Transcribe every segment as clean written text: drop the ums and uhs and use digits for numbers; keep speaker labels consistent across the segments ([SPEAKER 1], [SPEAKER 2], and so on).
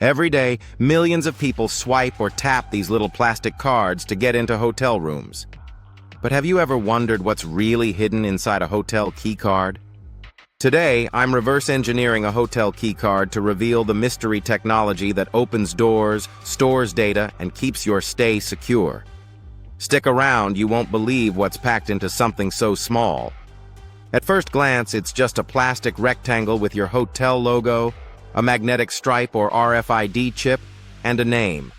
[SPEAKER 1] Every day, millions of people swipe or tap these little plastic cards to get into hotel rooms. But have you ever wondered what's really hidden inside a hotel key card? Today, I'm reverse engineering a hotel key card to reveal the mystery technology that opens doors, stores data, and keeps your stay secure. Stick around, you won't believe what's packed into something so small. At first glance, it's just a plastic rectangle with your hotel logo, a magnetic stripe or RFID chip, and a name.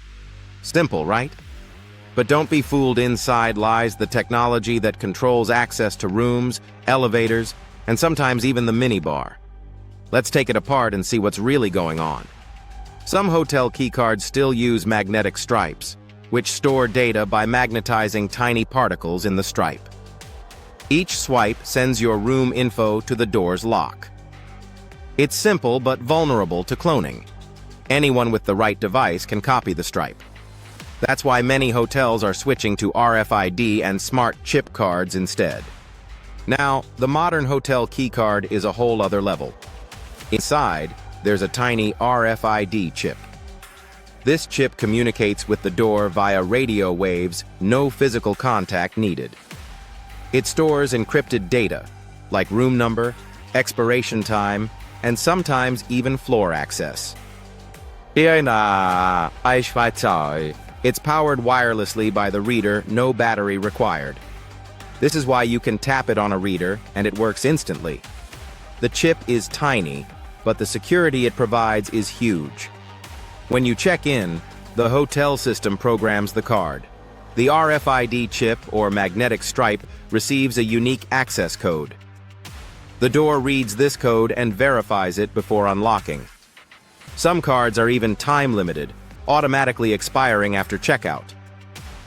[SPEAKER 1] Simple, right? But don't be fooled, inside lies the technology that controls access to rooms, elevators, and sometimes even the minibar. Let's take it apart and see what's really going on. Some hotel keycards still use magnetic stripes, which store data by magnetizing tiny particles in the stripe. Each swipe sends your room info to the door's lock. It's simple but vulnerable to cloning. Anyone with the right device can copy the stripe. That's why many hotels are switching to RFID and smart chip cards instead. Now, the modern hotel keycard is a whole other level. Inside, there's a tiny RFID chip. This chip communicates with the door via radio waves, no physical contact needed. It stores encrypted data, like room number, expiration time, and sometimes even floor access. It's powered wirelessly by the reader, no battery required. This is why you can tap it on a reader and it works instantly. The chip is tiny, but the security it provides is huge. When you check in, the hotel system programs the card. The RFID chip, or magnetic stripe, receives a unique access code. The door reads this code and verifies it before unlocking. Some cards are even time-limited, automatically expiring after checkout.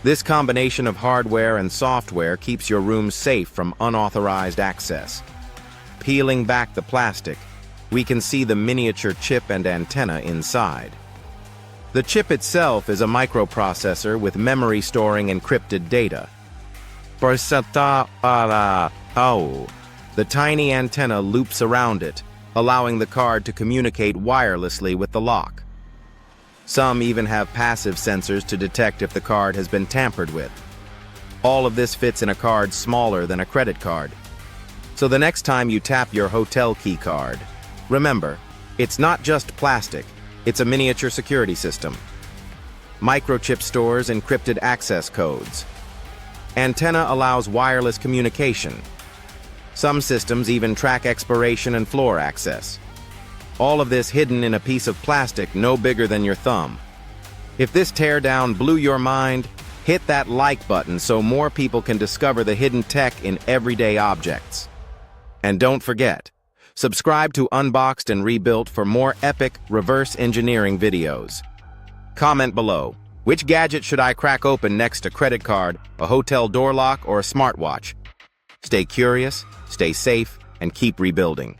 [SPEAKER 1] This combination of hardware and software keeps your room safe from unauthorized access. Peeling back the plastic, we can see the miniature chip and antenna inside. The chip itself is a microprocessor with memory storing encrypted data. The tiny antenna loops around it, allowing the card to communicate wirelessly with the lock. Some even have passive sensors to detect if the card has been tampered with. All of this fits in a card smaller than a credit card. So the next time you tap your hotel key card, remember, it's not just plastic, it's a miniature security system. Microchip stores encrypted access codes. Antenna allows wireless communication. Some systems even track expiration and floor access. All of this hidden in a piece of plastic no bigger than your thumb. If this teardown blew your mind, hit that like button so more people can discover the hidden tech in everyday objects. And don't forget, subscribe to Unboxed and Rebuilt for more epic reverse engineering videos. Comment below, which gadget should I crack open next, a credit card, a hotel door lock, or a smartwatch? Stay curious, stay safe, and keep rebuilding.